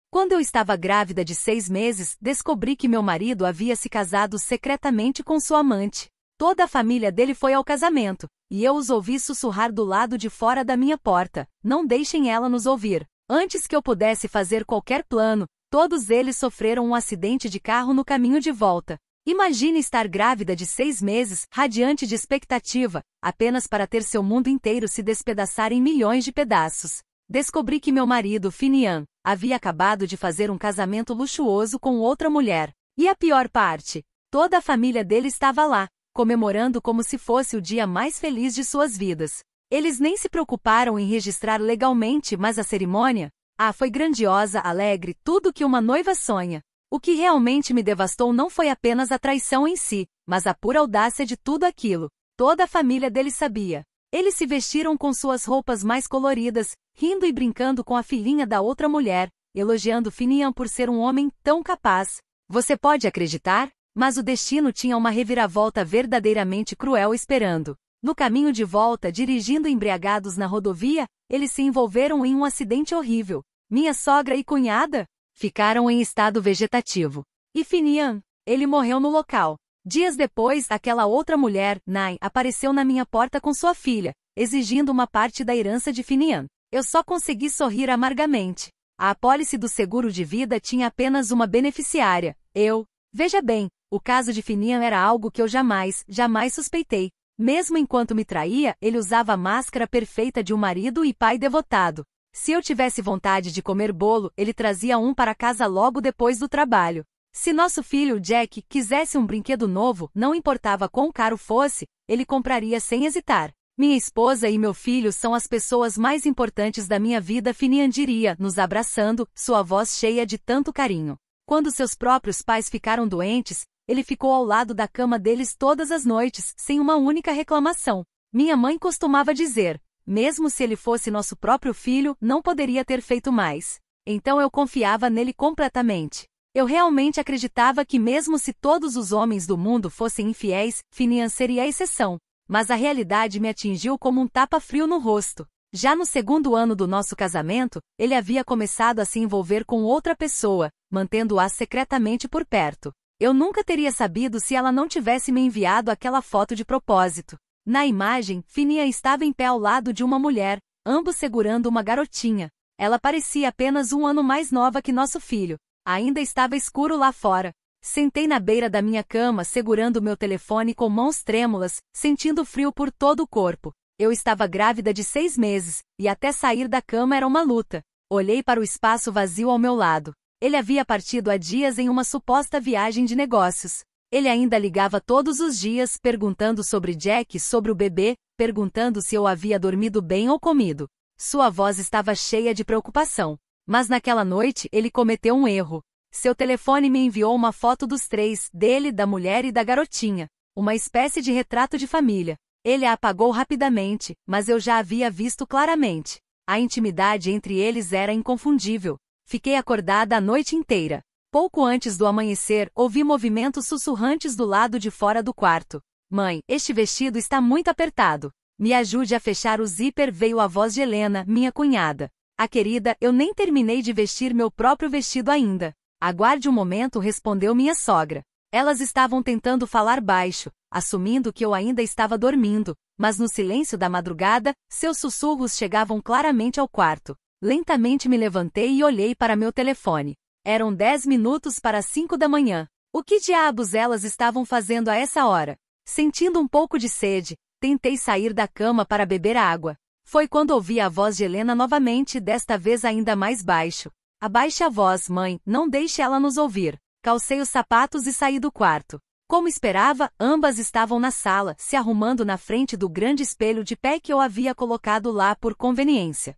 Quando eu estava grávida de 6 meses, descobri que meu marido havia se casado secretamente com sua amante. Toda a família dele foi ao casamento, e eu os ouvi sussurrar do lado de fora da minha porta: "Não deixem ela nos ouvir." Antes que eu pudesse fazer qualquer plano, todos eles sofreram um acidente de carro no caminho de volta. Imagine estar grávida de 6 meses, radiante de expectativa, apenas para ter seu mundo inteiro se despedaçar em milhões de pedaços. Descobri que meu marido, Finian, havia acabado de fazer um casamento luxuoso com outra mulher. E a pior parte? Toda a família dele estava lá, comemorando como se fosse o dia mais feliz de suas vidas. Eles nem se preocuparam em registrar legalmente, mas a cerimônia? Foi grandiosa, alegre, tudo que uma noiva sonha. O que realmente me devastou não foi apenas a traição em si, mas a pura audácia de tudo aquilo. Toda a família dele sabia. Eles se vestiram com suas roupas mais coloridas, rindo e brincando com a filhinha da outra mulher, elogiando Finian por ser um homem tão capaz. Você pode acreditar? Mas o destino tinha uma reviravolta verdadeiramente cruel esperando. No caminho de volta, dirigindo embriagados na rodovia, eles se envolveram em um acidente horrível. Minha sogra e cunhada ficaram em estado vegetativo. E Finian? Ele morreu no local. Dias depois, aquela outra mulher, Nai, apareceu na minha porta com sua filha, exigindo uma parte da herança de Finian. Eu só consegui sorrir amargamente. A apólice do seguro de vida tinha apenas uma beneficiária, eu. Veja bem, o caso de Finian era algo que eu jamais suspeitei. Mesmo enquanto me traía, ele usava a máscara perfeita de um marido e pai devotado. Se eu tivesse vontade de comer bolo, ele trazia um para casa logo depois do trabalho. Se nosso filho, Jack, quisesse um brinquedo novo, não importava quão caro fosse, ele compraria sem hesitar. Minha esposa e meu filho são as pessoas mais importantes da minha vida, Finian diria, nos abraçando, sua voz cheia de tanto carinho. Quando seus próprios pais ficaram doentes, ele ficou ao lado da cama deles todas as noites, sem uma única reclamação. Minha mãe costumava dizer: mesmo se ele fosse nosso próprio filho, não poderia ter feito mais. Então eu confiava nele completamente. Eu realmente acreditava que mesmo se todos os homens do mundo fossem infiéis, Finian seria a exceção. Mas a realidade me atingiu como um tapa-frio no rosto. Já no segundo ano do nosso casamento, ele havia começado a se envolver com outra pessoa, mantendo-a secretamente por perto. Eu nunca teria sabido se ela não tivesse me enviado aquela foto de propósito. Na imagem, Finian estava em pé ao lado de uma mulher, ambos segurando uma garotinha. Ela parecia apenas 1 ano mais nova que nosso filho. Ainda estava escuro lá fora. Sentei na beira da minha cama segurando meu telefone com mãos trêmulas, sentindo frio por todo o corpo. Eu estava grávida de 6 meses, e até sair da cama era uma luta. Olhei para o espaço vazio ao meu lado. Ele havia partido há dias em uma suposta viagem de negócios. Ele ainda ligava todos os dias, perguntando sobre Jack, sobre o bebê, perguntando se eu havia dormido bem ou comido. Sua voz estava cheia de preocupação. Mas naquela noite, ele cometeu um erro. Seu telefone me enviou uma foto dos 3, dele, da mulher e da garotinha. Uma espécie de retrato de família. Ele a apagou rapidamente, mas eu já havia visto claramente. A intimidade entre eles era inconfundível. Fiquei acordada a noite inteira. Pouco antes do amanhecer, ouvi movimentos sussurrantes do lado de fora do quarto. Mãe, este vestido está muito apertado. Me ajude a fechar o zíper, veio a voz de Helena, minha cunhada. Querida, eu nem terminei de vestir meu próprio vestido ainda. Aguarde um momento, respondeu minha sogra. Elas estavam tentando falar baixo, assumindo que eu ainda estava dormindo, mas no silêncio da madrugada, seus sussurros chegavam claramente ao quarto. Lentamente me levantei e olhei para meu telefone. Eram 10 minutos para 5 da manhã. O que diabos elas estavam fazendo a essa hora? Sentindo um pouco de sede, tentei sair da cama para beber água. Foi quando ouvi a voz de Helena novamente, desta vez ainda mais baixo. Abaixe a voz, mãe, não deixe ela nos ouvir. Calcei os sapatos e saí do quarto. Como esperava, ambas estavam na sala, se arrumando na frente do grande espelho de pé que eu havia colocado lá por conveniência.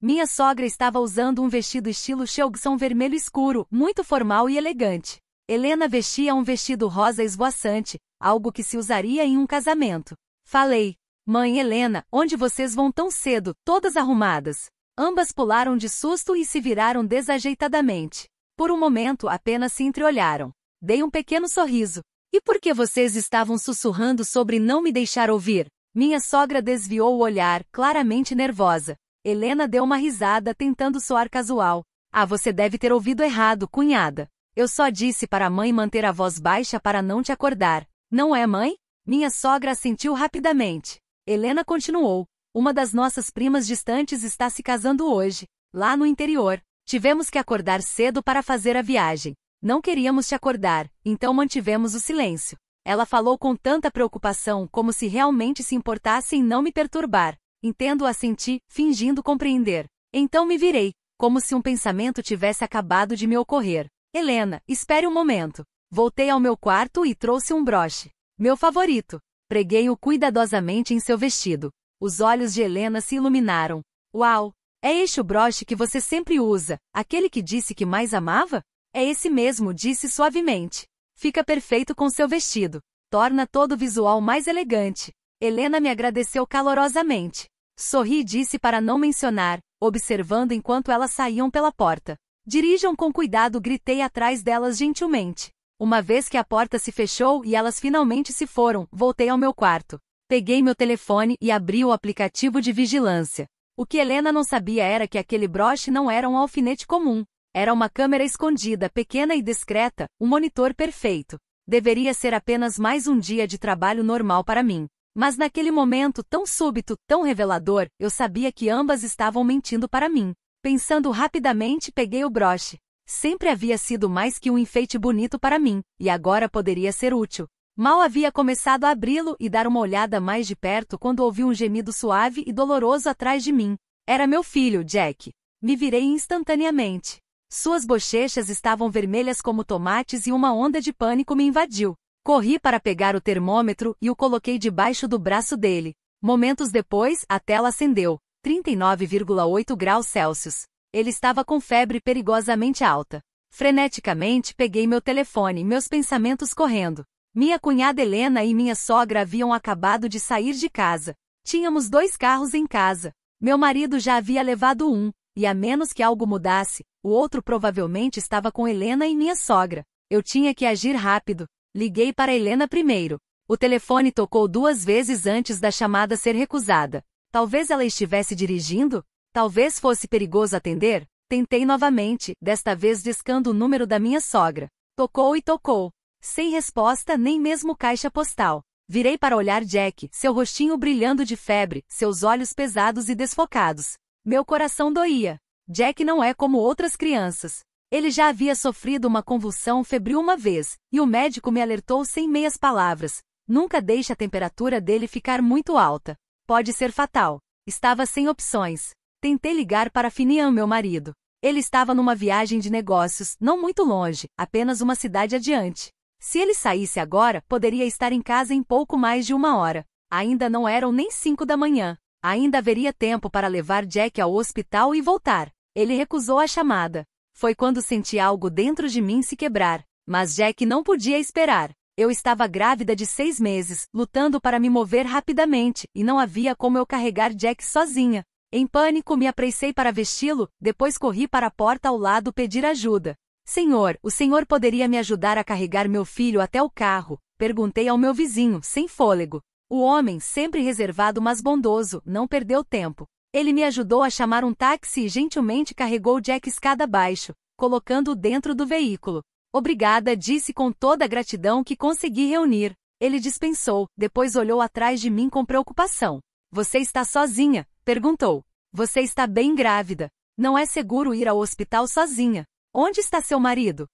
Minha sogra estava usando um vestido estilo Cheongsam vermelho escuro, muito formal e elegante. Helena vestia um vestido rosa esvoaçante, algo que se usaria em um casamento. Falei: mãe Helena, onde vocês vão tão cedo, todas arrumadas? Ambas pularam de susto e se viraram desajeitadamente. Por um momento apenas se entreolharam. Dei um pequeno sorriso. E por que vocês estavam sussurrando sobre não me deixar ouvir? Minha sogra desviou o olhar, claramente nervosa. Helena deu uma risada tentando soar casual. Ah, você deve ter ouvido errado, cunhada. Eu só disse para a mãe manter a voz baixa para não te acordar. Não é, mãe? Minha sogra assentiu rapidamente. Helena continuou. Uma das nossas primas distantes está se casando hoje, lá no interior. Tivemos que acordar cedo para fazer a viagem. Não queríamos te acordar, então mantivemos o silêncio. Ela falou com tanta preocupação como se realmente se importasse em não me perturbar. Entendo, assenti, fingindo compreender. Então me virei, como se um pensamento tivesse acabado de me ocorrer. Helena, espere um momento. Voltei ao meu quarto e trouxe um broche. Meu favorito. Preguei-o cuidadosamente em seu vestido. Os olhos de Helena se iluminaram. Uau! É este o broche que você sempre usa, aquele que disse que mais amava? É esse mesmo, disse suavemente. Fica perfeito com seu vestido. Torna todo o visual mais elegante. Helena me agradeceu calorosamente. Sorri e disse para não mencionar, observando enquanto elas saíam pela porta. Dirijam com cuidado, gritei atrás delas gentilmente. Uma vez que a porta se fechou e elas finalmente se foram, voltei ao meu quarto. Peguei meu telefone e abri o aplicativo de vigilância. O que Helena não sabia era que aquele broche não era um alfinete comum. Era uma câmera escondida, pequena e discreta, um monitor perfeito. Deveria ser apenas mais um dia de trabalho normal para mim. Mas naquele momento tão súbito, tão revelador, eu sabia que ambas estavam mentindo para mim. Pensando rapidamente, peguei o broche. Sempre havia sido mais que um enfeite bonito para mim, e agora poderia ser útil. Mal havia começado a abri-lo e dar uma olhada mais de perto quando ouvi um gemido suave e doloroso atrás de mim. Era meu filho, Jack. Me virei instantaneamente. Suas bochechas estavam vermelhas como tomates e uma onda de pânico me invadiu. Corri para pegar o termômetro e o coloquei debaixo do braço dele. Momentos depois, a tela acendeu. 39,8 graus Celsius. Ele estava com febre perigosamente alta. Freneticamente peguei meu telefone, meus pensamentos correndo. Minha cunhada Helena e minha sogra haviam acabado de sair de casa. Tínhamos 2 carros em casa. Meu marido já havia levado um, e a menos que algo mudasse, o outro provavelmente estava com Helena e minha sogra. Eu tinha que agir rápido. Liguei para Helena primeiro. O telefone tocou 2 vezes antes da chamada ser recusada. Talvez ela estivesse dirigindo? Talvez fosse perigoso atender? Tentei novamente, desta vez discando o número da minha sogra. Tocou e tocou. Sem resposta, nem mesmo caixa postal. Virei para olhar Jack, seu rostinho brilhando de febre, seus olhos pesados e desfocados. Meu coração doía. Jack não é como outras crianças. Ele já havia sofrido uma convulsão febril uma vez, e o médico me alertou sem meias palavras. Nunca deixe a temperatura dele ficar muito alta. Pode ser fatal. Estava sem opções. Tentei ligar para Finian, meu marido. Ele estava numa viagem de negócios, não muito longe, apenas uma cidade adiante. Se ele saísse agora, poderia estar em casa em pouco mais de 1 hora. Ainda não eram nem 5 da manhã. Ainda haveria tempo para levar Jack ao hospital e voltar. Ele recusou a chamada. Foi quando senti algo dentro de mim se quebrar. Mas Jack não podia esperar. Eu estava grávida de 6 meses, lutando para me mover rapidamente, e não havia como eu carregar Jack sozinha. Em pânico me apressei para vesti-lo, depois corri para a porta ao lado pedir ajuda. Senhor, o senhor poderia me ajudar a carregar meu filho até o carro? Perguntei ao meu vizinho, sem fôlego. O homem, sempre reservado mas bondoso, não perdeu tempo. Ele me ajudou a chamar um táxi e gentilmente carregou Jack escada abaixo, colocando-o dentro do veículo. Obrigada, disse com toda a gratidão que consegui reunir. Ele dispensou, depois olhou atrás de mim com preocupação. Você está sozinha? Perguntou. Você está bem grávida. Não é seguro ir ao hospital sozinha. Onde está seu marido?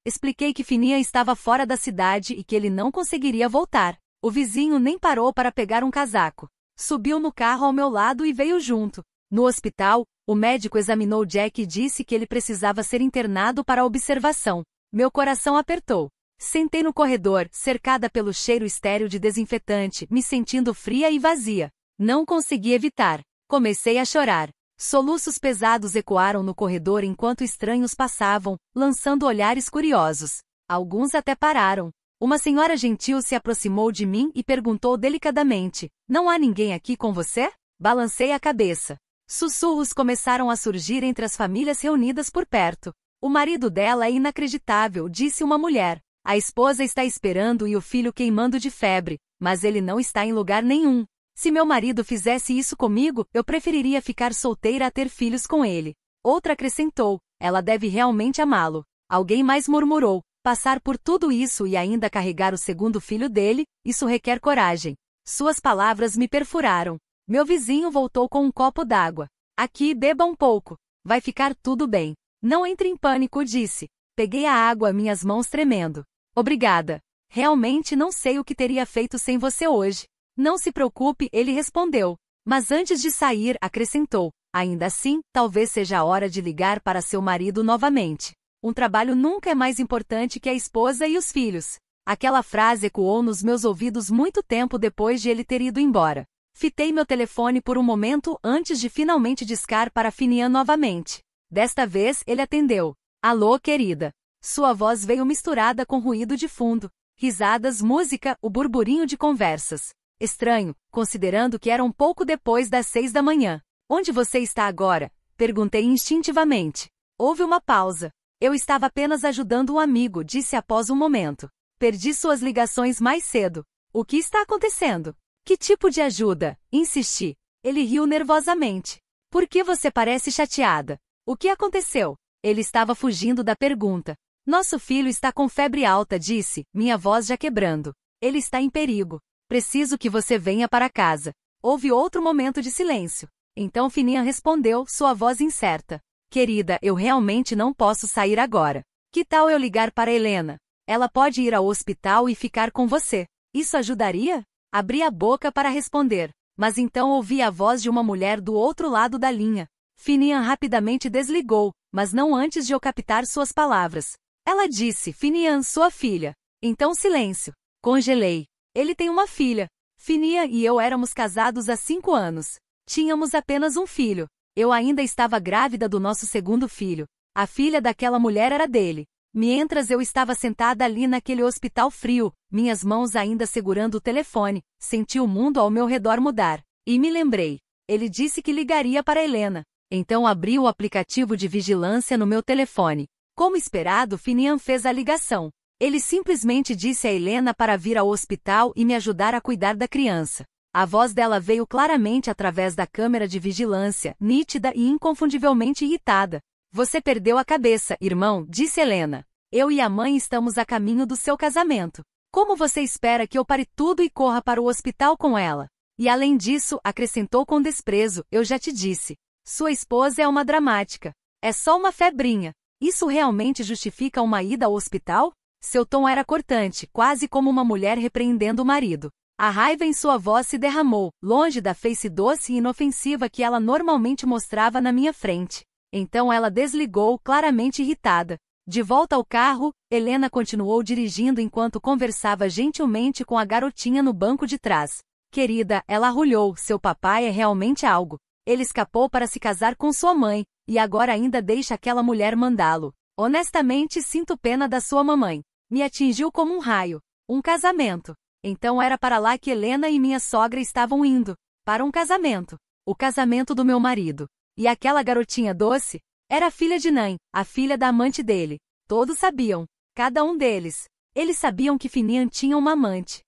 Expliquei que Finia estava fora da cidade e que ele não conseguiria voltar. O vizinho nem parou para pegar um casaco. Subiu no carro ao meu lado e veio junto. No hospital, o médico examinou Jack e disse que ele precisava ser internado para observação. Meu coração apertou. Sentei no corredor, cercada pelo cheiro estéril de desinfetante, me sentindo fria e vazia. Não consegui evitar. Comecei a chorar. Soluços pesados ecoaram no corredor enquanto estranhos passavam, lançando olhares curiosos. Alguns até pararam. Uma senhora gentil se aproximou de mim e perguntou delicadamente: Não há ninguém aqui com você? Balancei a cabeça. Sussurros começaram a surgir entre as famílias reunidas por perto. O marido dela é inacreditável, disse uma mulher. A esposa está esperando e o filho queimando de febre, mas ele não está em lugar nenhum. Se meu marido fizesse isso comigo, eu preferiria ficar solteira a ter filhos com ele. Outra acrescentou: ela deve realmente amá-lo. Alguém mais murmurou: passar por tudo isso e ainda carregar o segundo filho dele, isso requer coragem. Suas palavras me perfuraram. Meu vizinho voltou com um copo d'água. Aqui, beba um pouco. Vai ficar tudo bem. Não entre em pânico, disse. Peguei a água, minhas mãos tremendo. Obrigada. Realmente não sei o que teria feito sem você hoje. Não se preocupe, ele respondeu. Mas antes de sair, acrescentou: ainda assim, talvez seja a hora de ligar para seu marido novamente. Um trabalho nunca é mais importante que a esposa e os filhos. Aquela frase ecoou nos meus ouvidos muito tempo depois de ele ter ido embora. Fitei meu telefone por um momento antes de finalmente discar para Finian novamente. Desta vez, ele atendeu. Alô, querida. Sua voz veio misturada com ruído de fundo. Risadas, música, o burburinho de conversas. Estranho, considerando que era um pouco depois das 6 da manhã. Onde você está agora? Perguntei instintivamente. Houve uma pausa. Eu estava apenas ajudando um amigo, disse após um momento. Perdi suas ligações mais cedo. O que está acontecendo? Que tipo de ajuda? Insisti. Ele riu nervosamente. Por que você parece chateada? O que aconteceu? Ele estava fugindo da pergunta. Nosso filho está com febre alta, disse, minha voz já quebrando. Ele está em perigo. Preciso que você venha para casa. Houve outro momento de silêncio. Então Finian respondeu, sua voz incerta. Querida, eu realmente não posso sair agora. Que tal eu ligar para Helena? Ela pode ir ao hospital e ficar com você. Isso ajudaria? Abri a boca para responder, mas então ouvi a voz de uma mulher do outro lado da linha. Finian rapidamente desligou, mas não antes de eu captar suas palavras. Ela disse, Finian, sua filha. Então silêncio. Congelei. Ele tem uma filha. Finian e eu éramos casados há 5 anos. Tínhamos apenas um filho. Eu ainda estava grávida do nosso segundo filho. A filha daquela mulher era dele. Mientras eu estava sentada ali naquele hospital frio, minhas mãos ainda segurando o telefone, senti o mundo ao meu redor mudar. E me lembrei. Ele disse que ligaria para Helena. Então abri o aplicativo de vigilância no meu telefone. Como esperado, Finian fez a ligação. Ele simplesmente disse a Helena para vir ao hospital e me ajudar a cuidar da criança. A voz dela veio claramente através da câmera de vigilância, nítida e inconfundivelmente irritada. Você perdeu a cabeça, irmão, disse Helena. Eu e a mãe estamos a caminho do seu casamento. Como você espera que eu pare tudo e corra para o hospital com ela? E além disso, acrescentou com desprezo, eu já te disse. Sua esposa é uma dramática. É só uma febrinha. Isso realmente justifica uma ida ao hospital? Seu tom era cortante, quase como uma mulher repreendendo o marido. A raiva em sua voz se derramou, longe da face doce e inofensiva que ela normalmente mostrava na minha frente. Então ela desligou, claramente irritada. De volta ao carro, Helena continuou dirigindo enquanto conversava gentilmente com a garotinha no banco de trás. Querida, ela arrulhou, seu papai é realmente algo. Ele escapou para se casar com sua mãe, e agora ainda deixa aquela mulher mandá-lo. Honestamente, sinto pena da sua mamãe. Me atingiu como um raio. Um casamento. Então era para lá que Helena e minha sogra estavam indo. Para um casamento. O casamento do meu marido. E aquela garotinha doce? Era a filha de Nan, a filha da amante dele. Todos sabiam. Cada um deles. Eles sabiam que Finian tinha uma amante.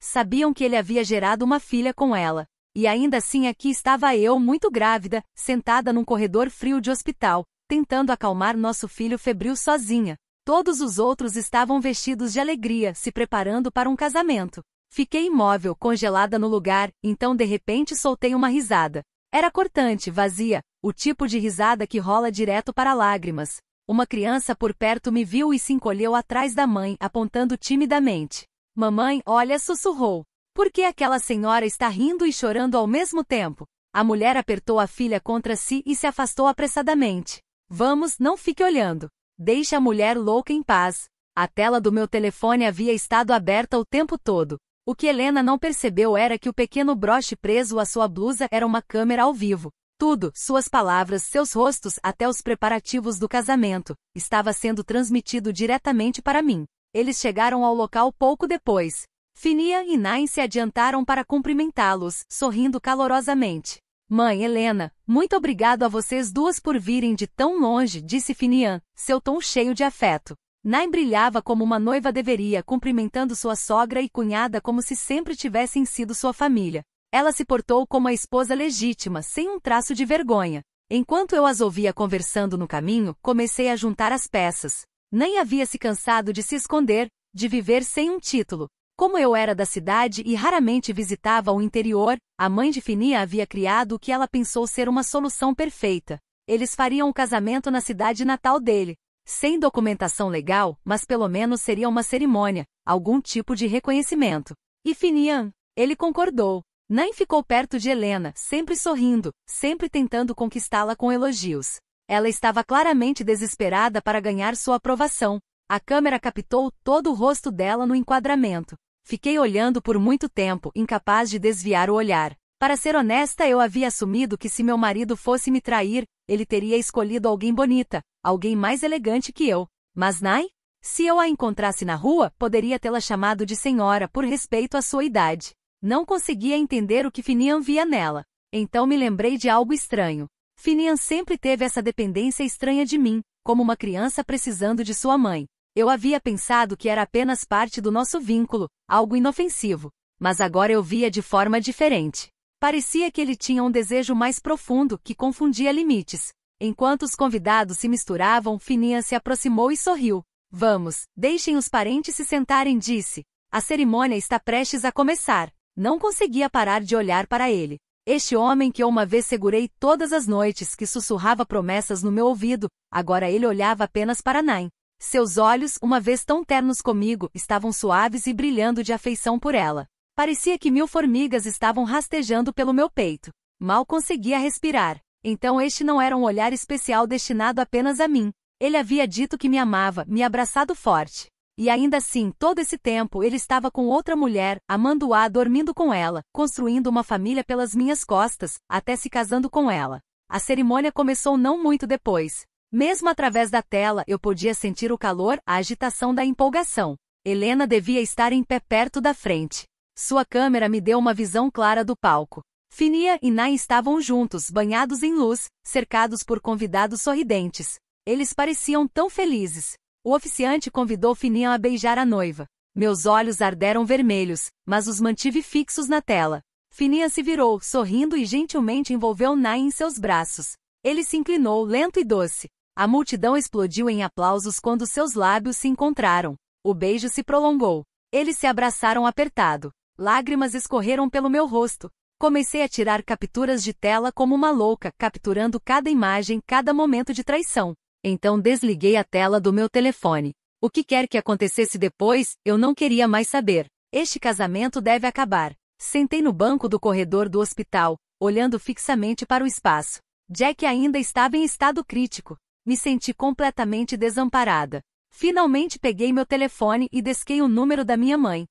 Sabiam que ele havia gerado uma filha com ela. E ainda assim aqui estava eu, muito grávida, sentada num corredor frio de hospital, tentando acalmar nosso filho febril sozinha. Todos os outros estavam vestidos de alegria, se preparando para um casamento. Fiquei imóvel, congelada no lugar, então de repente soltei uma risada. Era cortante, vazia, o tipo de risada que rola direto para lágrimas. Uma criança por perto me viu e se encolheu atrás da mãe, apontando timidamente. Mamãe, olha, sussurrou. Por que aquela senhora está rindo e chorando ao mesmo tempo? A mulher apertou a filha contra si e se afastou apressadamente. Vamos, não fique olhando. Deixe a mulher louca em paz. A tela do meu telefone havia estado aberta o tempo todo. O que Helena não percebeu era que o pequeno broche preso à sua blusa era uma câmera ao vivo. Tudo, suas palavras, seus rostos, até os preparativos do casamento, estava sendo transmitido diretamente para mim. Eles chegaram ao local pouco depois. Finian e Nain se adiantaram para cumprimentá-los, sorrindo calorosamente. Mãe Helena, muito obrigado a vocês duas por virem de tão longe, disse Finian, seu tom cheio de afeto. Nain brilhava como uma noiva deveria, cumprimentando sua sogra e cunhada como se sempre tivessem sido sua família. Ela se portou como a esposa legítima, sem um traço de vergonha. Enquanto eu as ouvia conversando no caminho, comecei a juntar as peças. Nem havia se cansado de se esconder, de viver sem um título. Como eu era da cidade e raramente visitava o interior, a mãe de Finia havia criado o que ela pensou ser uma solução perfeita. Eles fariam o casamento na cidade natal dele. Sem documentação legal, mas pelo menos seria uma cerimônia, algum tipo de reconhecimento. E Finian? Ele concordou. Nain ficou perto de Helena, sempre sorrindo, sempre tentando conquistá-la com elogios. Ela estava claramente desesperada para ganhar sua aprovação. A câmera captou todo o rosto dela no enquadramento. Fiquei olhando por muito tempo, incapaz de desviar o olhar. Para ser honesta, eu havia assumido que se meu marido fosse me trair, ele teria escolhido alguém bonita, alguém mais elegante que eu. Mas Nain? Se eu a encontrasse na rua, poderia tê-la chamado de senhora por respeito à sua idade. Não conseguia entender o que Finian via nela. Então me lembrei de algo estranho. Finian sempre teve essa dependência estranha de mim, como uma criança precisando de sua mãe. Eu havia pensado que era apenas parte do nosso vínculo, algo inofensivo. Mas agora eu via de forma diferente. Parecia que ele tinha um desejo mais profundo que confundia limites. Enquanto os convidados se misturavam, Finian se aproximou e sorriu. Vamos, deixem os parentes se sentarem, disse. A cerimônia está prestes a começar. Não conseguia parar de olhar para ele. Este homem que eu uma vez segurei todas as noites, que sussurrava promessas no meu ouvido, agora ele olhava apenas para Nain. Seus olhos, uma vez tão ternos comigo, estavam suaves e brilhando de afeição por ela. Parecia que 1000 formigas estavam rastejando pelo meu peito. Mal conseguia respirar. Então este não era um olhar especial destinado apenas a mim. Ele havia dito que me amava, me abraçado forte. E ainda assim, todo esse tempo, ele estava com outra mulher, amando-a, dormindo com ela, construindo uma família pelas minhas costas, até se casando com ela. A cerimônia começou não muito depois. Mesmo através da tela, eu podia sentir o calor, a agitação da empolgação. Helena devia estar em pé perto da frente. Sua câmera me deu uma visão clara do palco. Finia e Nain estavam juntos, banhados em luz, cercados por convidados sorridentes. Eles pareciam tão felizes. O oficiante convidou Finian a beijar a noiva. Meus olhos arderam vermelhos, mas os mantive fixos na tela. Finian se virou, sorrindo e gentilmente envolveu Nain em seus braços. Ele se inclinou, lento e doce. A multidão explodiu em aplausos quando seus lábios se encontraram. O beijo se prolongou. Eles se abraçaram apertado. Lágrimas escorreram pelo meu rosto. Comecei a tirar capturas de tela como uma louca, capturando cada imagem, cada momento de traição. Então desliguei a tela do meu telefone. O que quer que acontecesse depois, eu não queria mais saber. Este casamento deve acabar. Sentei no banco do corredor do hospital, olhando fixamente para o espaço. Jack ainda estava em estado crítico. Me senti completamente desamparada. Finalmente peguei meu telefone e disquei o número da minha mãe.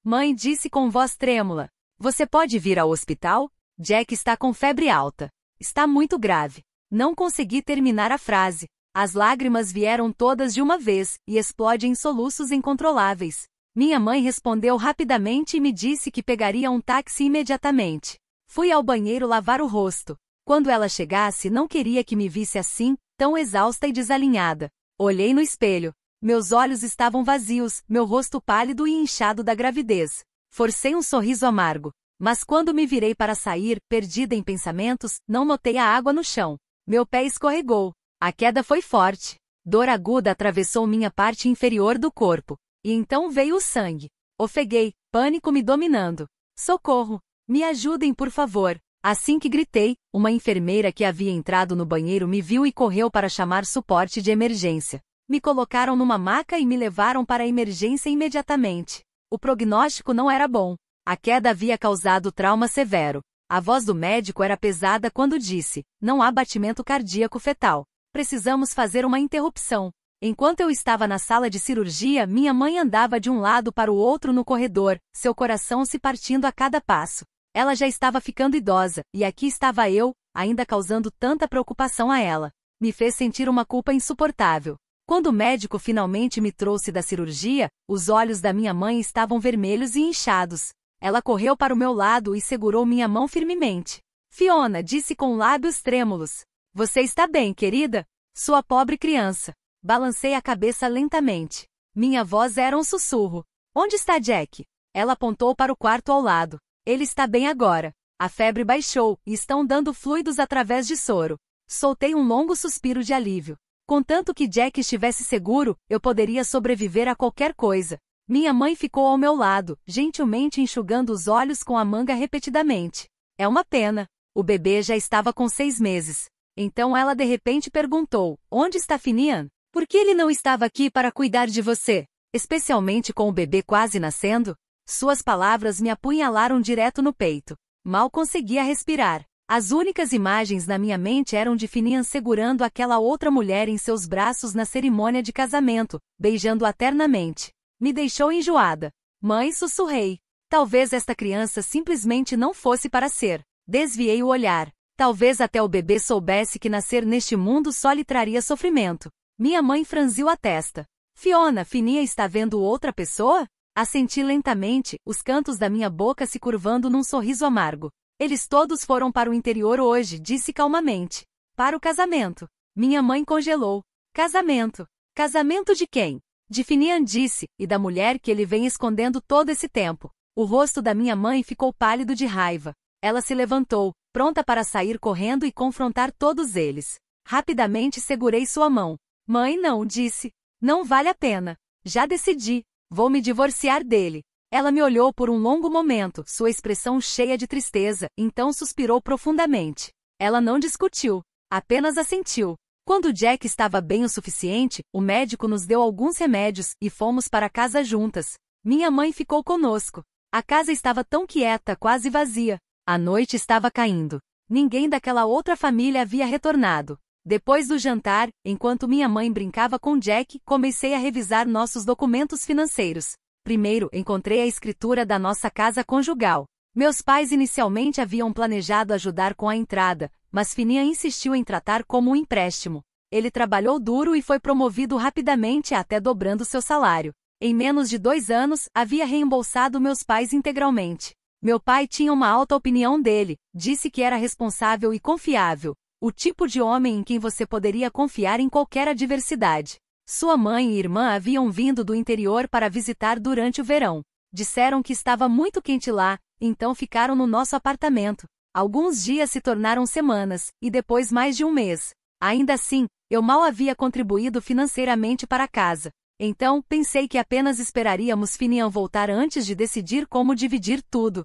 Mãe, disse com voz trêmula. Você pode vir ao hospital? Jack está com febre alta. Está muito grave. Não consegui terminar a frase. As lágrimas vieram todas de uma vez, e explode em soluços incontroláveis. Minha mãe respondeu rapidamente e me disse que pegaria um táxi imediatamente. Fui ao banheiro lavar o rosto. Quando ela chegasse, não queria que me visse assim, tão exausta e desalinhada. Olhei no espelho. Meus olhos estavam vazios, meu rosto pálido e inchado da gravidez. Forcei um sorriso amargo. Mas quando me virei para sair, perdida em pensamentos, não notei a água no chão. Meu pé escorregou. A queda foi forte. Dor aguda atravessou minha parte inferior do corpo. E então veio o sangue. Ofeguei, pânico me dominando. Socorro! Me ajudem, por favor! Assim que gritei, uma enfermeira que havia entrado no banheiro me viu e correu para chamar suporte de emergência. Me colocaram numa maca e me levaram para a emergência imediatamente. O prognóstico não era bom. A queda havia causado trauma severo. A voz do médico era pesada quando disse: não há batimento cardíaco fetal. Precisamos fazer uma interrupção. Enquanto eu estava na sala de cirurgia, minha mãe andava de um lado para o outro no corredor, seu coração se partindo a cada passo. Ela já estava ficando idosa, e aqui estava eu, ainda causando tanta preocupação a ela. Me fez sentir uma culpa insuportável. Quando o médico finalmente me trouxe da cirurgia, os olhos da minha mãe estavam vermelhos e inchados. Ela correu para o meu lado e segurou minha mão firmemente. Fiona, disse com lábios trêmulos. Você está bem, querida? Sua pobre criança. Balancei a cabeça lentamente. Minha voz era um sussurro. Onde está Jack? Ela apontou para o quarto ao lado. Ele está bem agora. A febre baixou, e estão dando fluidos através de soro. Soltei um longo suspiro de alívio. Contanto que Jack estivesse seguro, eu poderia sobreviver a qualquer coisa. Minha mãe ficou ao meu lado, gentilmente enxugando os olhos com a manga repetidamente. É uma pena. O bebê já estava com 6 meses. Então ela de repente perguntou, onde está Finian? Por que ele não estava aqui para cuidar de você? Especialmente com o bebê quase nascendo? Suas palavras me apunhalaram direto no peito. Mal conseguia respirar. As únicas imagens na minha mente eram de Finian segurando aquela outra mulher em seus braços na cerimônia de casamento, beijando-a ternamente. Me deixou enjoada. Mãe, sussurrei. Talvez esta criança simplesmente não fosse para ser. Desviei o olhar. Talvez até o bebê soubesse que nascer neste mundo só lhe traria sofrimento. Minha mãe franziu a testa. Fiona, Finian está vendo outra pessoa? Assenti lentamente, os cantos da minha boca se curvando num sorriso amargo. Eles todos foram para o interior hoje, disse calmamente. Para o casamento. Minha mãe congelou. Casamento. Casamento de quem? De Finian, disse, e da mulher que ele vem escondendo todo esse tempo. O rosto da minha mãe ficou pálido de raiva. Ela se levantou, pronta para sair correndo e confrontar todos eles. Rapidamente segurei sua mão. Mãe, não, disse. Não vale a pena. Já decidi. Vou me divorciar dele. Ela me olhou por um longo momento, sua expressão cheia de tristeza, então suspirou profundamente. Ela não discutiu, apenas assentiu. Quando Jack estava bem o suficiente, o médico nos deu alguns remédios e fomos para casa juntas. Minha mãe ficou conosco. A casa estava tão quieta, quase vazia. A noite estava caindo. Ninguém daquela outra família havia retornado. Depois do jantar, enquanto minha mãe brincava com Jack, comecei a revisar nossos documentos financeiros. Primeiro, encontrei a escritura da nossa casa conjugal. Meus pais inicialmente haviam planejado ajudar com a entrada, mas Finian insistiu em tratar como um empréstimo. Ele trabalhou duro e foi promovido rapidamente até dobrando seu salário. Em menos de 2 anos, havia reembolsado meus pais integralmente. Meu pai tinha uma alta opinião dele, disse que era responsável e confiável. O tipo de homem em quem você poderia confiar em qualquer adversidade. Sua mãe e irmã haviam vindo do interior para visitar durante o verão. Disseram que estava muito quente lá, então ficaram no nosso apartamento. Alguns dias se tornaram semanas, e depois mais de um mês. Ainda assim, eu mal havia contribuído financeiramente para a casa. Então, pensei que apenas esperaríamos Finian voltar antes de decidir como dividir tudo.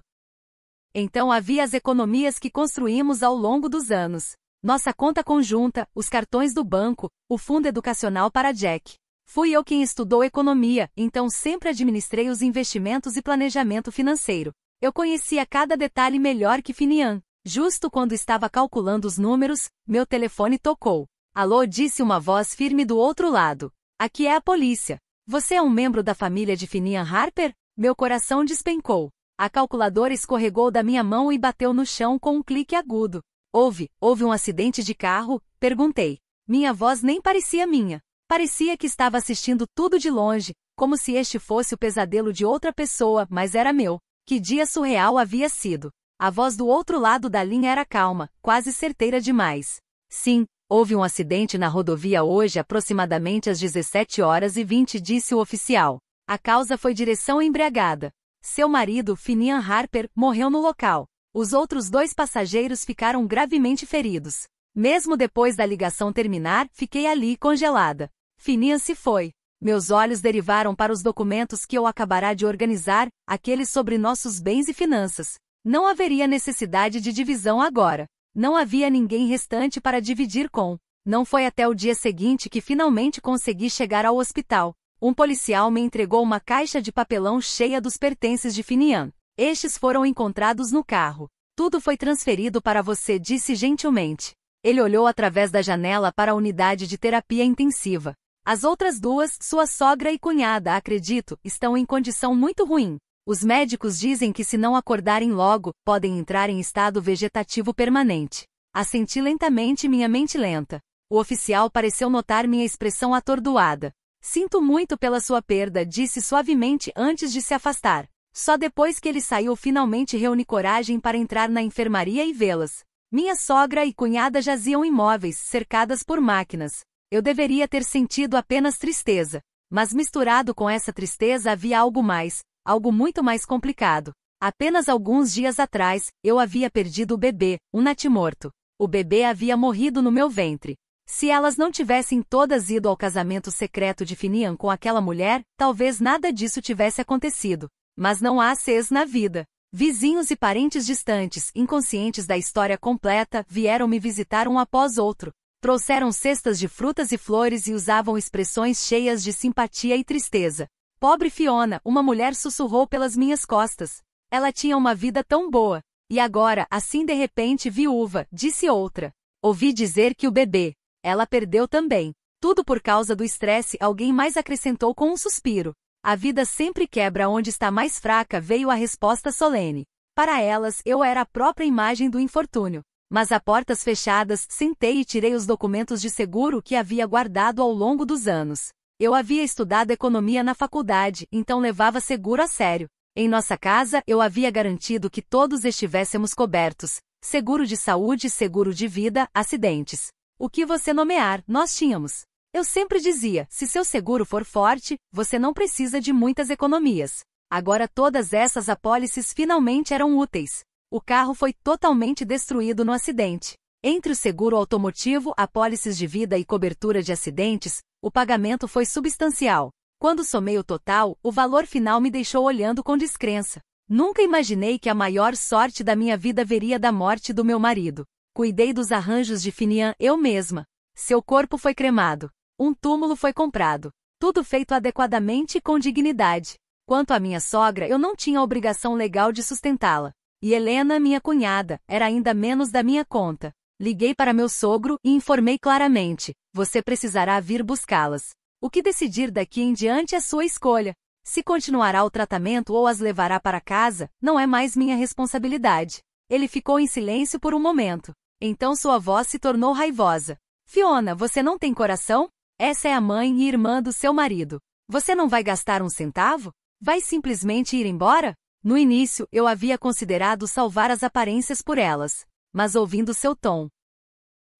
Então havia as economias que construímos ao longo dos anos. Nossa conta conjunta, os cartões do banco, o fundo educacional para Jack. Fui eu quem estudou economia, então sempre administrei os investimentos e planejamento financeiro. Eu conhecia cada detalhe melhor que Finian. Justo quando estava calculando os números, meu telefone tocou. Alô, disse uma voz firme do outro lado. Aqui é a polícia. Você é um membro da família de Finian Harper? Meu coração despencou. A calculadora escorregou da minha mão e bateu no chão com um clique agudo. Houve um acidente de carro? Perguntei. Minha voz nem parecia minha. Parecia que estava assistindo tudo de longe, como se este fosse o pesadelo de outra pessoa, mas era meu. Que dia surreal havia sido. A voz do outro lado da linha era calma, quase certeira demais. Sim, houve um acidente na rodovia hoje aproximadamente às 17h20, disse o oficial. A causa foi direção embriagada. Seu marido, Finian Harper, morreu no local. Os outros 2 passageiros ficaram gravemente feridos. Mesmo depois da ligação terminar, fiquei ali congelada. Finian se foi. Meus olhos derivaram para os documentos que eu acabara de organizar, aqueles sobre nossos bens e finanças. Não haveria necessidade de divisão agora. Não havia ninguém restante para dividir com. Não foi até o dia seguinte que finalmente consegui chegar ao hospital. Um policial me entregou uma caixa de papelão cheia dos pertences de Finian. Estes foram encontrados no carro. Tudo foi transferido para você, disse gentilmente. Ele olhou através da janela para a unidade de terapia intensiva. As outras 2, sua sogra e cunhada, acredito, estão em condição muito ruim. Os médicos dizem que se não acordarem logo, podem entrar em estado vegetativo permanente. Assenti lentamente minha mente lenta. O oficial pareceu notar minha expressão atordoada. Sinto muito pela sua perda, disse suavemente antes de se afastar. Só depois que ele saiu finalmente reuni coragem para entrar na enfermaria e vê-las. Minha sogra e cunhada jaziam imóveis, cercadas por máquinas. Eu deveria ter sentido apenas tristeza. Mas misturado com essa tristeza havia algo mais, algo muito mais complicado. Apenas alguns dias atrás, eu havia perdido o bebê, um natimorto. O bebê havia morrido no meu ventre. Se elas não tivessem todas ido ao casamento secreto de Finian com aquela mulher, talvez nada disso tivesse acontecido. Mas não há Cs na vida. Vizinhos e parentes distantes, inconscientes da história completa, vieram me visitar um após outro. Trouxeram cestas de frutas e flores e usavam expressões cheias de simpatia e tristeza. Pobre Fiona, uma mulher sussurrou pelas minhas costas. Ela tinha uma vida tão boa. E agora, assim de repente viúva, disse outra. Ouvi dizer que o bebê. Ela perdeu também. Tudo por causa do estresse, alguém mais acrescentou com um suspiro. A vida sempre quebra onde está mais fraca, veio a resposta solene. Para elas, eu era a própria imagem do infortúnio. Mas a portas fechadas, sentei e tirei os documentos de seguro que havia guardado ao longo dos anos. Eu havia estudado economia na faculdade, então levava seguro a sério. Em nossa casa, eu havia garantido que todos estivéssemos cobertos. Seguro de saúde, seguro de vida, acidentes. O que você nomear, nós tínhamos. Eu sempre dizia, se seu seguro for forte, você não precisa de muitas economias. Agora todas essas apólices finalmente eram úteis. O carro foi totalmente destruído no acidente. Entre o seguro automotivo, apólices de vida e cobertura de acidentes, o pagamento foi substancial. Quando somei o total, o valor final me deixou olhando com descrença. Nunca imaginei que a maior sorte da minha vida viria da morte do meu marido. Cuidei dos arranjos de Finian eu mesma. Seu corpo foi cremado. Um túmulo foi comprado. Tudo feito adequadamente e com dignidade. Quanto à minha sogra, eu não tinha obrigação legal de sustentá-la. E Helena, minha cunhada, era ainda menos da minha conta. Liguei para meu sogro e informei claramente: você precisará vir buscá-las. O que decidir daqui em diante é sua escolha. Se continuará o tratamento ou as levará para casa, não é mais minha responsabilidade. Ele ficou em silêncio por um momento. Então sua voz se tornou raivosa. Fiona, você não tem coração? Essa é a mãe e irmã do seu marido. Você não vai gastar um centavo? Vai simplesmente ir embora? No início, eu havia considerado salvar as aparências por elas. Mas ouvindo seu tom,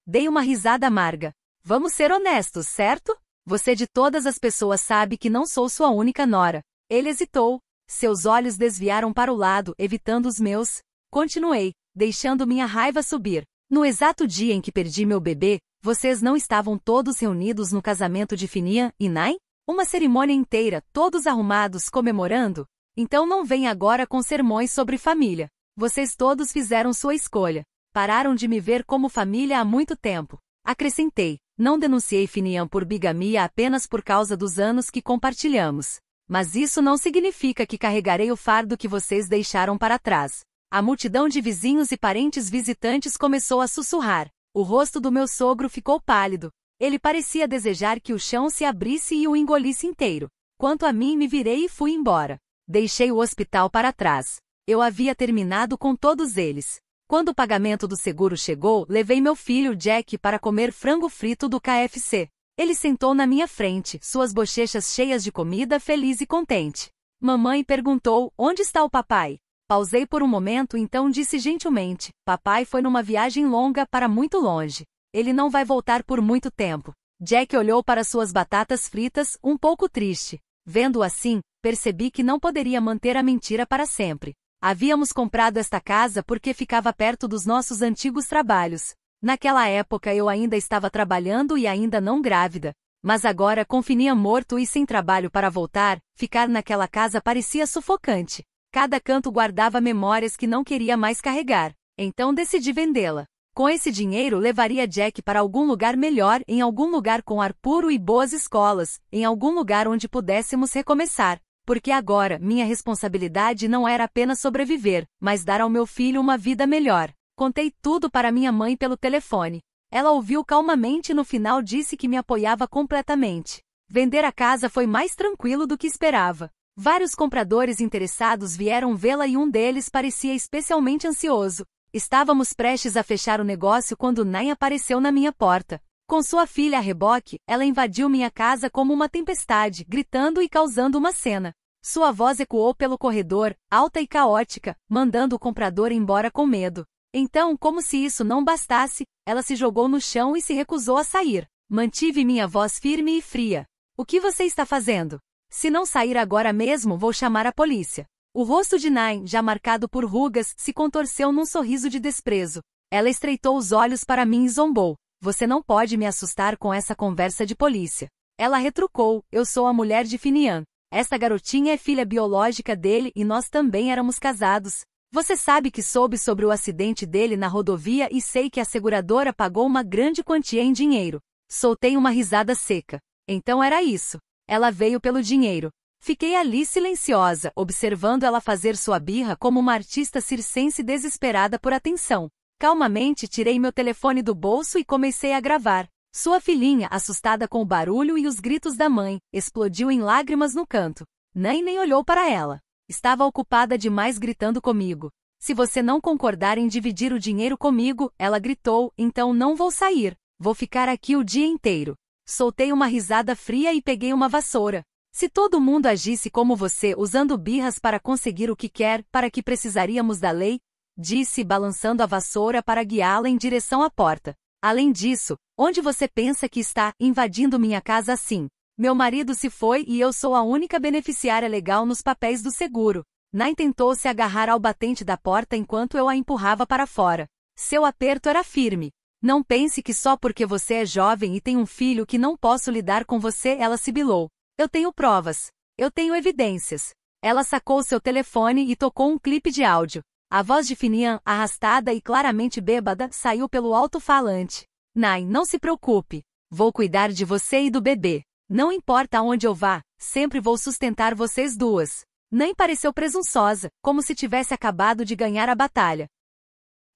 dei uma risada amarga. Vamos ser honestos, certo? Você de todas as pessoas sabe que não sou sua única nora. Ele hesitou. Seus olhos desviaram para o lado, evitando os meus. Continuei, deixando minha raiva subir. No exato dia em que perdi meu bebê, vocês não estavam todos reunidos no casamento de Finian e Nai? Uma cerimônia inteira, todos arrumados, comemorando? Então não venha agora com sermões sobre família. Vocês todos fizeram sua escolha. Pararam de me ver como família há muito tempo. Acrescentei, não denunciei Finian por bigamia apenas por causa dos anos que compartilhamos. Mas isso não significa que carregarei o fardo que vocês deixaram para trás. A multidão de vizinhos e parentes visitantes começou a sussurrar. O rosto do meu sogro ficou pálido. Ele parecia desejar que o chão se abrisse e o engolisse inteiro. Quanto a mim, me virei e fui embora. Deixei o hospital para trás. Eu havia terminado com todos eles. Quando o pagamento do seguro chegou, levei meu filho Jack para comer frango frito do KFC. Ele sentou na minha frente, suas bochechas cheias de comida, feliz e contente. Mamãe perguntou, onde está o papai? Pausei por um momento, então disse gentilmente, papai foi numa viagem longa para muito longe. Ele não vai voltar por muito tempo. Jack olhou para suas batatas fritas, um pouco triste. Vendo-o assim, percebi que não poderia manter a mentira para sempre. Havíamos comprado esta casa porque ficava perto dos nossos antigos trabalhos. Naquela época eu ainda estava trabalhando e ainda não grávida. Mas agora, com Finian morto e sem trabalho para voltar, ficar naquela casa parecia sufocante. Cada canto guardava memórias que não queria mais carregar. Então decidi vendê-la. Com esse dinheiro levaria Jack para algum lugar melhor, em algum lugar com ar puro e boas escolas, em algum lugar onde pudéssemos recomeçar. Porque agora, minha responsabilidade não era apenas sobreviver, mas dar ao meu filho uma vida melhor. Contei tudo para minha mãe pelo telefone. Ela ouviu calmamente e no final disse que me apoiava completamente. Vender a casa foi mais tranquilo do que esperava. Vários compradores interessados vieram vê-la e um deles parecia especialmente ansioso. Estávamos prestes a fechar o negócio quando Nai apareceu na minha porta. Com sua filha a reboque, ela invadiu minha casa como uma tempestade, gritando e causando uma cena. Sua voz ecoou pelo corredor, alta e caótica, mandando o comprador embora com medo. Então, como se isso não bastasse, ela se jogou no chão e se recusou a sair. Mantive minha voz firme e fria. O que você está fazendo? Se não sair agora mesmo, vou chamar a polícia. O rosto de Nai, já marcado por rugas, se contorceu num sorriso de desprezo. Ela estreitou os olhos para mim e zombou. Você não pode me assustar com essa conversa de polícia. Ela retrucou, eu sou a mulher de Finian. Esta garotinha é filha biológica dele e nós também éramos casados. Você sabe que soube sobre o acidente dele na rodovia e sei que a seguradora pagou uma grande quantia em dinheiro. Soltei uma risada seca. Então era isso. Ela veio pelo dinheiro. Fiquei ali silenciosa, observando ela fazer sua birra como uma artista circense desesperada por atenção. Calmamente tirei meu telefone do bolso e comecei a gravar. Sua filhinha, assustada com o barulho e os gritos da mãe, explodiu em lágrimas no canto. Nem olhou para ela. Estava ocupada demais gritando comigo. Se você não concordar em dividir o dinheiro comigo, ela gritou, então não vou sair. Vou ficar aqui o dia inteiro. Soltei uma risada fria e peguei uma vassoura. Se todo mundo agisse como você, usando birras para conseguir o que quer, para que precisaríamos da lei? Disse, balançando a vassoura para guiá-la em direção à porta. Além disso, onde você pensa que está, invadindo minha casa assim? Meu marido se foi e eu sou a única beneficiária legal nos papéis do seguro. Nai tentou se agarrar ao batente da porta enquanto eu a empurrava para fora. Seu aperto era firme. Não pense que só porque você é jovem e tem um filho que não posso lidar com você, ela sibilou. Eu tenho provas. Eu tenho evidências. Ela sacou seu telefone e tocou um clipe de áudio. A voz de Finian, arrastada e claramente bêbada, saiu pelo alto-falante. Nai, não se preocupe. Vou cuidar de você e do bebê. Não importa aonde eu vá, sempre vou sustentar vocês duas. Nem pareceu presunçosa, como se tivesse acabado de ganhar a batalha.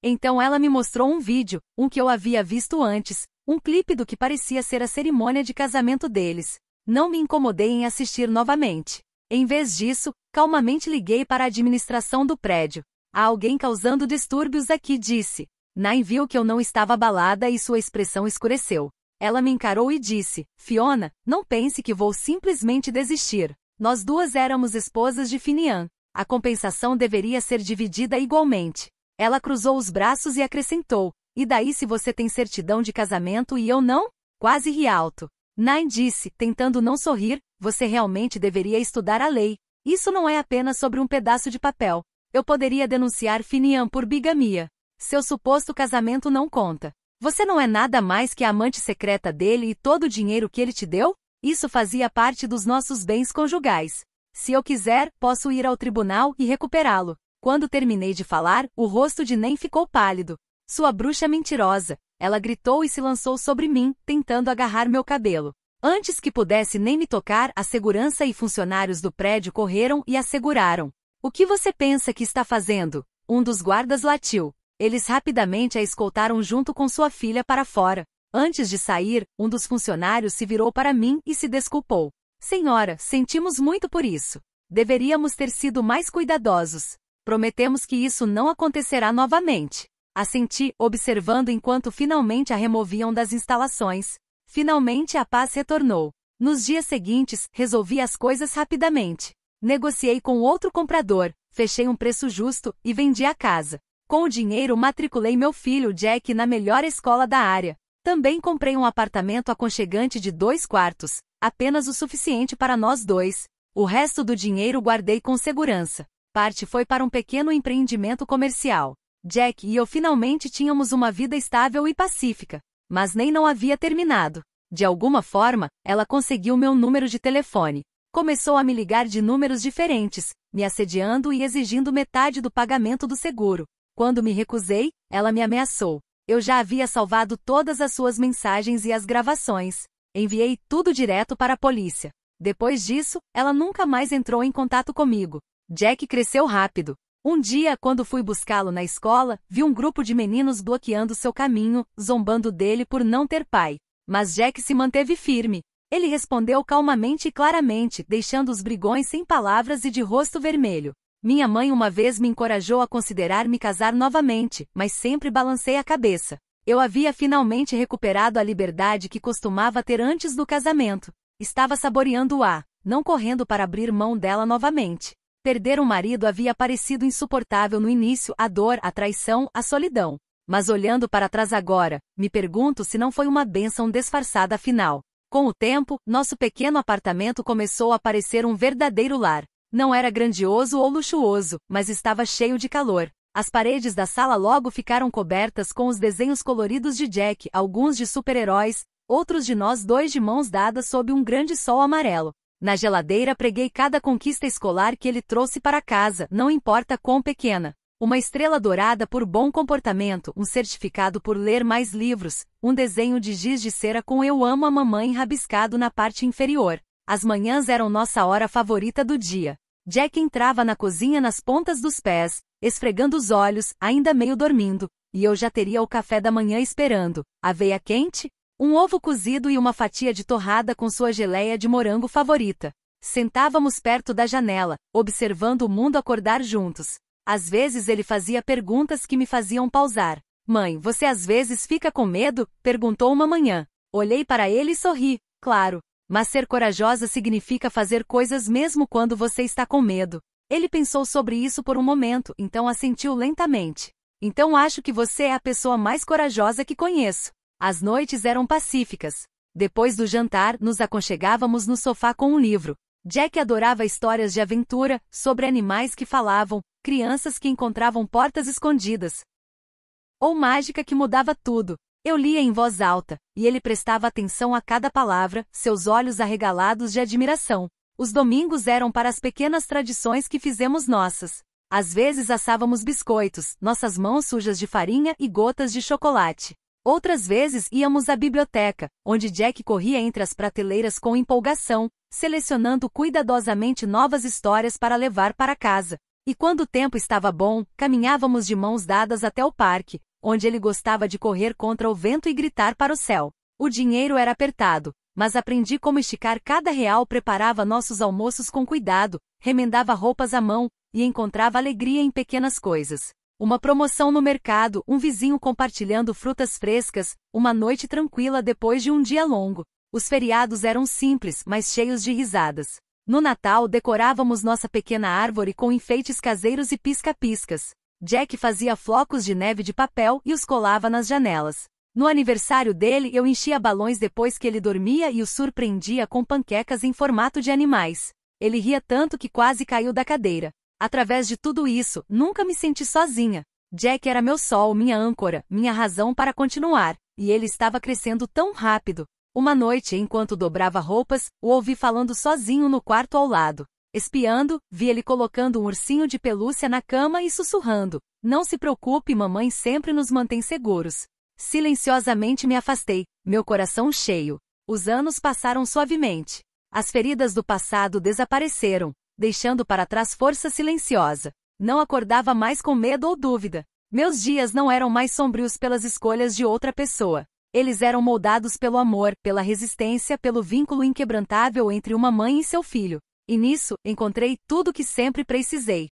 Então ela me mostrou um vídeo, um que eu havia visto antes, um clipe do que parecia ser a cerimônia de casamento deles. Não me incomodei em assistir novamente. Em vez disso, calmamente liguei para a administração do prédio. Há alguém causando distúrbios aqui, disse. Nai viu que eu não estava abalada e sua expressão escureceu. Ela me encarou e disse, Fiona, não pense que vou simplesmente desistir. Nós duas éramos esposas de Finian. A compensação deveria ser dividida igualmente. Ela cruzou os braços e acrescentou, e daí se você tem certidão de casamento e eu não? Quase ri alto. Nai disse, tentando não sorrir, você realmente deveria estudar a lei. Isso não é apenas sobre um pedaço de papel. Eu poderia denunciar Finian por bigamia. Seu suposto casamento não conta. Você não é nada mais que a amante secreta dele e todo o dinheiro que ele te deu? Isso fazia parte dos nossos bens conjugais. Se eu quiser, posso ir ao tribunal e recuperá-lo. Quando terminei de falar, o rosto de Nen ficou pálido. Sua bruxa mentirosa. Ela gritou e se lançou sobre mim, tentando agarrar meu cabelo. Antes que pudesse nem me tocar, a segurança e funcionários do prédio correram e a seguraram. O que você pensa que está fazendo? Um dos guardas latiu. Eles rapidamente a escoltaram junto com sua filha para fora. Antes de sair, um dos funcionários se virou para mim e se desculpou. Senhora, sentimos muito por isso. Deveríamos ter sido mais cuidadosos. Prometemos que isso não acontecerá novamente. Assenti, observando enquanto finalmente a removiam das instalações. Finalmente a paz retornou. Nos dias seguintes, resolvi as coisas rapidamente. Negociei com outro comprador, fechei um preço justo e vendi a casa. Com o dinheiro matriculei meu filho Jack na melhor escola da área. Também comprei um apartamento aconchegante de 2 quartos, apenas o suficiente para nós dois. O resto do dinheiro guardei com segurança. Parte foi para um pequeno empreendimento comercial. Jack e eu finalmente tínhamos uma vida estável e pacífica. Mas nem não havia terminado. De alguma forma, ela conseguiu meu número de telefone. Começou a me ligar de números diferentes, me assediando e exigindo metade do pagamento do seguro. Quando me recusei, ela me ameaçou. Eu já havia salvado todas as suas mensagens e as gravações. Enviei tudo direto para a polícia. Depois disso, ela nunca mais entrou em contato comigo. Jack cresceu rápido. Um dia, quando fui buscá-lo na escola, vi um grupo de meninos bloqueando seu caminho, zombando dele por não ter pai. Mas Jack se manteve firme. Ele respondeu calmamente e claramente, deixando os brigões sem palavras e de rosto vermelho. Minha mãe uma vez me encorajou a considerar me casar novamente, mas sempre balancei a cabeça. Eu havia finalmente recuperado a liberdade que costumava ter antes do casamento. Estava saboreando-a, não correndo para abrir mão dela novamente. Perder um marido havia parecido insuportável no início, a dor, a traição, a solidão. Mas olhando para trás agora, me pergunto se não foi uma bênção disfarçada afinal. Com o tempo, nosso pequeno apartamento começou a parecer um verdadeiro lar. Não era grandioso ou luxuoso, mas estava cheio de calor. As paredes da sala logo ficaram cobertas com os desenhos coloridos de Jack, alguns de super-heróis, outros de nós dois de mãos dadas sob um grande sol amarelo. Na geladeira preguei cada conquista escolar que ele trouxe para casa, não importa quão pequena. Uma estrela dourada por bom comportamento, um certificado por ler mais livros, um desenho de giz de cera com "Eu amo a mamãe" rabiscado na parte inferior. As manhãs eram nossa hora favorita do dia. Jack entrava na cozinha nas pontas dos pés, esfregando os olhos, ainda meio dormindo, e eu já teria o café da manhã esperando. Aveia quente, um ovo cozido e uma fatia de torrada com sua geleia de morango favorita. Sentávamos perto da janela, observando o mundo acordar juntos. Às vezes ele fazia perguntas que me faziam pausar. "Mãe, você às vezes fica com medo?" perguntou uma manhã. Olhei para ele e sorri. Claro. Mas ser corajosa significa fazer coisas mesmo quando você está com medo. Ele pensou sobre isso por um momento, então assentiu lentamente. "Então acho que você é a pessoa mais corajosa que conheço." As noites eram pacíficas. Depois do jantar, nos aconchegávamos no sofá com um livro. Jack adorava histórias de aventura, sobre animais que falavam, crianças que encontravam portas escondidas, ou mágica que mudava tudo. Eu lia em voz alta, e ele prestava atenção a cada palavra, seus olhos arregalados de admiração. Os domingos eram para as pequenas tradições que fizemos nossas. Às vezes assávamos biscoitos, nossas mãos sujas de farinha e gotas de chocolate. Outras vezes íamos à biblioteca, onde Jack corria entre as prateleiras com empolgação, selecionando cuidadosamente novas histórias para levar para casa. E quando o tempo estava bom, caminhávamos de mãos dadas até o parque, onde ele gostava de correr contra o vento e gritar para o céu. O dinheiro era apertado, mas aprendi como esticar cada real, preparava nossos almoços com cuidado, remendava roupas à mão, e encontrava alegria em pequenas coisas. Uma promoção no mercado, um vizinho compartilhando frutas frescas, uma noite tranquila depois de um dia longo. Os feriados eram simples, mas cheios de risadas. No Natal decorávamos nossa pequena árvore com enfeites caseiros e pisca-piscas. Jack fazia flocos de neve de papel e os colava nas janelas. No aniversário dele eu enchia balões depois que ele dormia e o surpreendia com panquecas em formato de animais. Ele ria tanto que quase caiu da cadeira. Através de tudo isso, nunca me senti sozinha. Jack era meu sol, minha âncora, minha razão para continuar, e ele estava crescendo tão rápido. Uma noite, enquanto dobrava roupas, o ouvi falando sozinho no quarto ao lado. Espiando, vi ele colocando um ursinho de pelúcia na cama e sussurrando: "Não se preocupe, mamãe sempre nos mantém seguros." Silenciosamente me afastei, meu coração cheio. Os anos passaram suavemente. As feridas do passado desapareceram, deixando para trás força silenciosa. Não acordava mais com medo ou dúvida. Meus dias não eram mais sombrios pelas escolhas de outra pessoa. Eles eram moldados pelo amor, pela resistência, pelo vínculo inquebrantável entre uma mãe e seu filho. E nisso, encontrei tudo o que sempre precisei.